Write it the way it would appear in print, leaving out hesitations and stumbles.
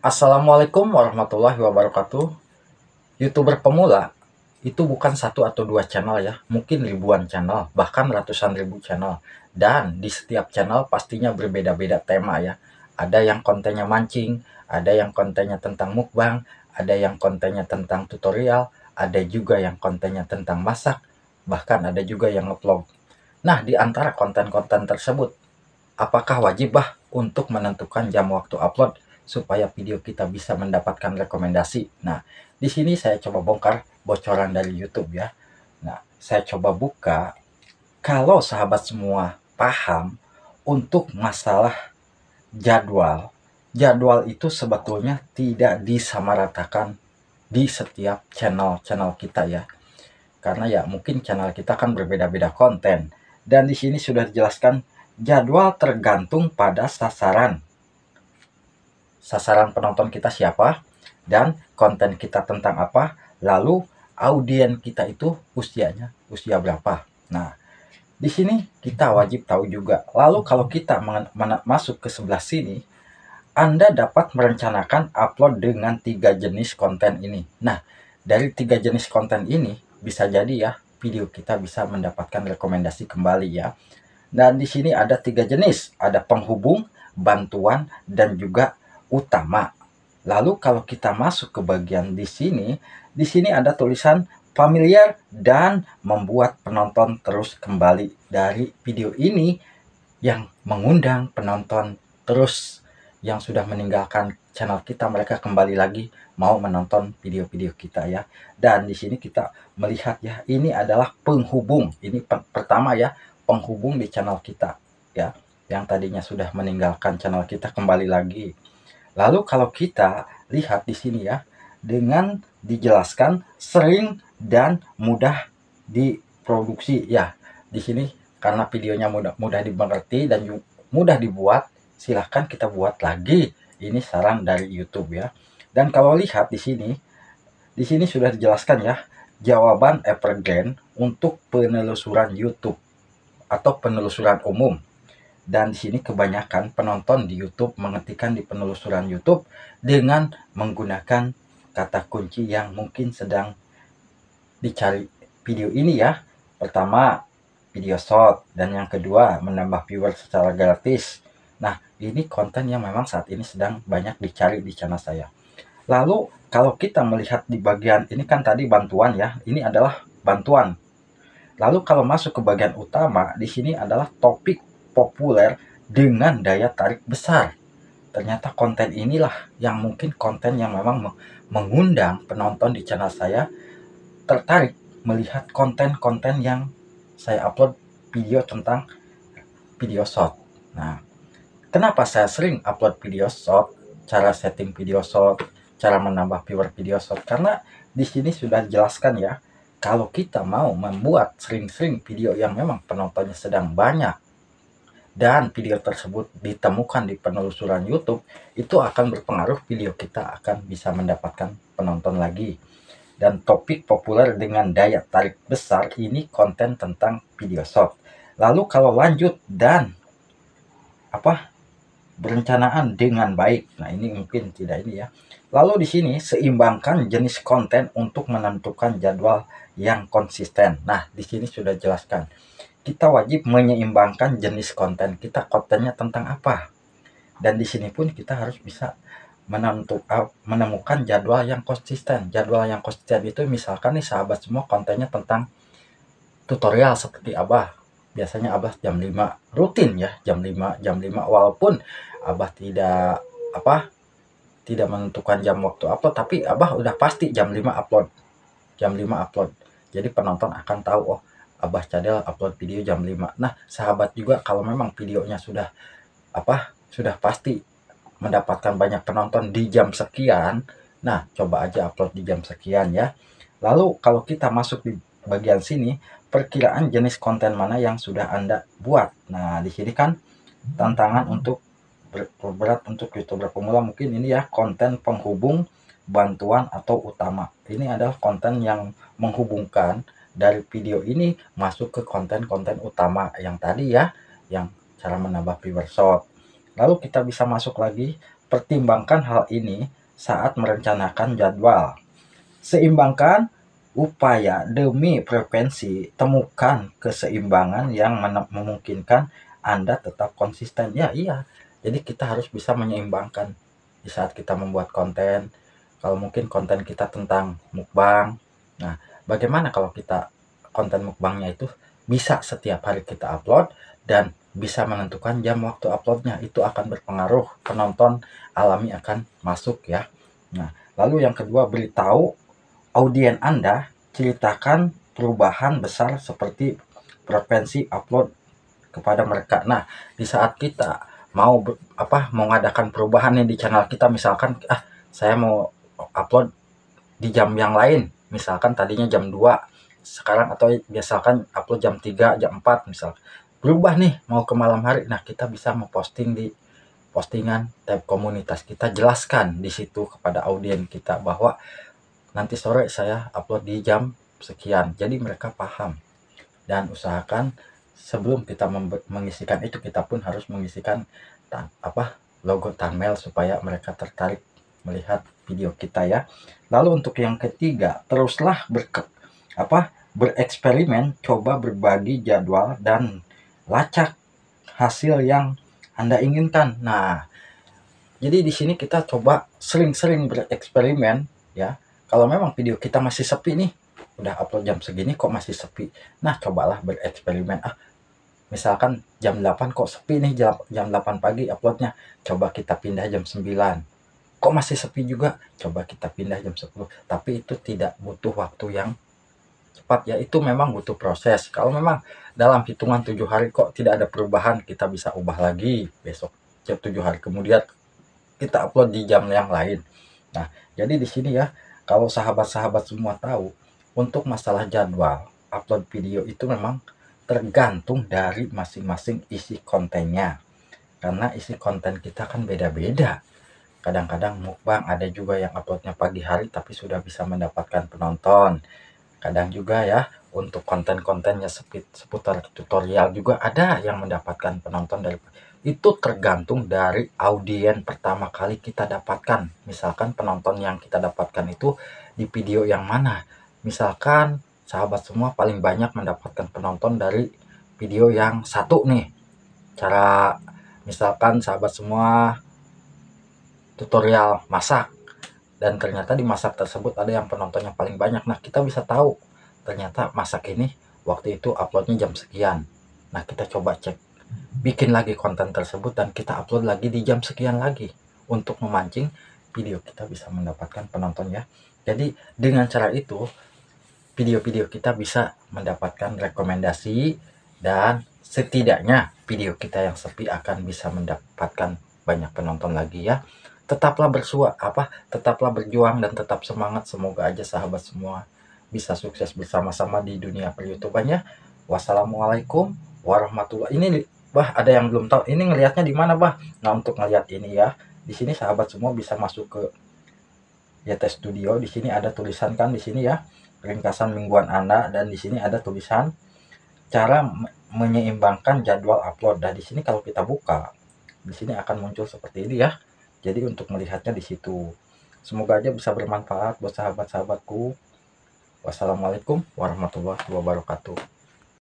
Assalamualaikum warahmatullahi wabarakatuh. YouTuber pemula itu bukan satu atau dua channel ya, mungkin ribuan channel, bahkan ratusan ribu channel. Dan di setiap channel pastinya berbeda-beda tema ya. Ada yang kontennya mancing, ada yang kontennya tentang mukbang, ada yang kontennya tentang tutorial, ada juga yang kontennya tentang masak, bahkan ada juga yang ngevlog. Nah, di antara konten-konten tersebut, apakah wajib untuk menentukan jam waktu upload supaya video kita bisa mendapatkan rekomendasi? Nah, di sini saya coba bongkar bocoran dari YouTube ya. Nah, saya coba buka. Kalau sahabat semua paham untuk masalah jadwal, jadwal itu sebetulnya tidak disamaratakan di setiap channel-channel kita ya. Karena ya mungkin channel kita kan berbeda-beda konten. Dan di sini sudah dijelaskan jadwal tergantung pada sasaran. Sasaran penonton kita siapa dan konten kita tentang apa, lalu audien kita itu usianya usia berapa. Nah, di sini kita wajib tahu juga. Lalu kalau kita masuk ke sebelah sini, Anda dapat merencanakan upload dengan 3 jenis konten ini. Nah, dari 3 jenis konten ini bisa jadi ya video kita bisa mendapatkan rekomendasi kembali ya. Dan di sini ada 3 jenis, ada penghubung, bantuan, dan juga utama. Lalu kalau kita masuk ke bagian di sini ada tulisan familiar dan membuat penonton terus kembali. Dari video ini yang mengundang penonton terus yang sudah meninggalkan channel kita, mereka kembali lagi mau menonton video-video kita ya. Dan di sini kita melihat ya, ini adalah penghubung. Ini pertama ya, penghubung di channel kita ya, yang tadinya sudah meninggalkan channel kita kembali lagi. Lalu kalau kita lihat di sini ya, dengan dijelaskan sering dan mudah diproduksi ya. Di sini karena videonya mudah dimengerti dan mudah dibuat, silahkan kita buat lagi. Ini saran dari YouTube ya. Dan kalau lihat di sini sudah dijelaskan ya, jawaban evergreen untuk penelusuran YouTube atau penelusuran umum. Dan di sini kebanyakan penonton di YouTube mengetikkan di penelusuran YouTube dengan menggunakan kata kunci yang mungkin sedang dicari video ini ya. Pertama, video short, dan yang kedua menambah viewer secara gratis. Nah, ini konten yang memang saat ini sedang banyak dicari di channel saya. Lalu kalau kita melihat di bagian ini kan tadi bantuan ya, ini adalah bantuan. Lalu kalau masuk ke bagian utama, di sini adalah topik populer dengan daya tarik besar. Ternyata konten inilah yang mungkin konten yang memang mengundang penonton di channel saya tertarik melihat konten-konten yang saya upload video tentang video short. Nah, kenapa saya sering upload video short, cara setting video short, cara menambah viewer video short? Karena di sini sudah dijelaskan ya, kalau kita mau membuat sering-sering video yang memang penontonnya sedang banyak dan video tersebut ditemukan di penelusuran YouTube, itu akan berpengaruh video kita akan bisa mendapatkan penonton lagi. Dan topik populer dengan daya tarik besar ini konten tentang video short. Lalu kalau lanjut dan perencanaan dengan baik. Nah, ini mungkin tidak ini ya. Lalu di sini seimbangkan jenis konten untuk menentukan jadwal yang konsisten. Nah, di sini sudah jelaskan. Kita wajib menyeimbangkan jenis konten. Kita kontennya tentang apa? Dan di sini pun kita harus bisa menemukan jadwal yang konsisten. Jadwal yang konsisten itu misalkan nih sahabat semua kontennya tentang tutorial seperti Abah. Biasanya Abah jam 5 rutin ya, jam 5 walaupun Abah tidak menentukan jam waktu upload, tapi Abah udah pasti jam 5 upload. Jam 5 upload. Jadi penonton akan tahu, oh Abah Cadel upload video jam 5. Nah, sahabat juga kalau memang videonya sudah pasti mendapatkan banyak penonton di jam sekian, nah coba aja upload di jam sekian ya. Lalu kalau kita masuk di bagian sini, perkiraan jenis konten mana yang sudah Anda buat. Nah, di sini kan tantangan untuk berat untuk YouTuber pemula mungkin ini ya, konten penghubung, bantuan, atau utama. Ini adalah konten yang menghubungkan dari video ini masuk ke konten-konten utama yang tadi ya, yang cara menambah viewer short. Lalu kita bisa masuk lagi pertimbangkan hal ini saat merencanakan jadwal. Seimbangkan upaya demi frekuensi, temukan keseimbangan yang memungkinkan Anda tetap konsisten. Ya, iya. Jadi kita harus bisa menyeimbangkan di saat kita membuat konten. Kalau mungkin konten kita tentang mukbang. Nah, bagaimana kalau kita konten mukbangnya itu bisa setiap hari kita upload dan bisa menentukan jam waktu uploadnya. Itu akan berpengaruh, penonton alami akan masuk ya. Nah, lalu yang kedua, beritahu audien Anda, ceritakan perubahan besar seperti frekuensi upload kepada mereka. Nah, di saat kita mau mengadakan perubahan nih di channel kita, misalkan saya mau upload di jam yang lain, misalkan tadinya jam 2 sekarang, atau biasakan upload jam 3, jam 4 misal. Berubah nih mau ke malam hari. Nah, kita bisa memposting di postingan tab komunitas kita, jelaskan di situ kepada audien kita bahwa nanti sore saya upload di jam sekian, jadi mereka paham. Dan usahakan sebelum kita mengisikan itu, kita pun harus mengisikan logo thumbnail supaya mereka tertarik melihat video kita ya. Lalu untuk yang ketiga, teruslah bereksperimen, coba berbagi jadwal dan lacak hasil yang Anda inginkan. Nah, jadi di sini kita coba sering-sering bereksperimen ya. Kalau memang video kita masih sepi nih, udah upload jam segini kok masih sepi. Nah, cobalah bereksperimen. Misalkan jam 8 kok sepi nih, jam 8 pagi uploadnya. Coba kita pindah jam 9. Kok masih sepi juga? Coba kita pindah jam 10. Tapi itu tidak butuh waktu yang cepat ya, itu memang butuh proses. Kalau memang dalam hitungan 7 hari kok tidak ada perubahan, kita bisa ubah lagi. Besok 7 hari kemudian kita upload di jam yang lain. Nah, jadi di sini ya, kalau sahabat-sahabat semua tahu, untuk masalah jadwal upload video itu memang tergantung dari masing-masing isi kontennya. Karena isi konten kita kan beda-beda. Kadang-kadang mukbang ada juga yang uploadnya pagi hari tapi sudah bisa mendapatkan penonton. Kadang juga ya, untuk konten-kontennya seputar tutorial juga ada yang mendapatkan penonton dari itu, tergantung dari audien pertama kali kita dapatkan. Misalkan penonton yang kita dapatkan itu di video yang mana. Misalkan sahabat semua paling banyak mendapatkan penonton dari video yang satu nih. Cara misalkan sahabat semua tutorial masak, dan ternyata di masak tersebut ada yang penontonnya paling banyak. Nah, kita bisa tahu ternyata masak ini waktu itu uploadnya jam sekian. Nah, kita coba cek, bikin lagi konten tersebut dan kita upload lagi di jam sekian lagi untuk memancing video kita bisa mendapatkan penonton ya. Jadi dengan cara itu video-video kita bisa mendapatkan rekomendasi dan setidaknya video kita yang sepi akan bisa mendapatkan banyak penonton lagi ya. Tetaplah tetaplah berjuang dan tetap semangat. Semoga aja sahabat semua bisa sukses bersama-sama di dunia per-YouTubean ya. Wassalamualaikum warahmatullahi. Ini ada yang belum tahu, ini ngelihatnya di mana, Nah, untuk ngelihat ini ya, di sini sahabat semua bisa masuk ke YT Studio. Di sini ada tulisan kan di sini ya, ringkasan mingguan Anda, dan di sini ada tulisan cara menyeimbangkan jadwal upload. Dan di sini kalau kita buka, di sini akan muncul seperti ini ya. Jadi untuk melihatnya di situ. Semoga aja bisa bermanfaat buat sahabat-sahabatku. Wassalamualaikum warahmatullahi wabarakatuh.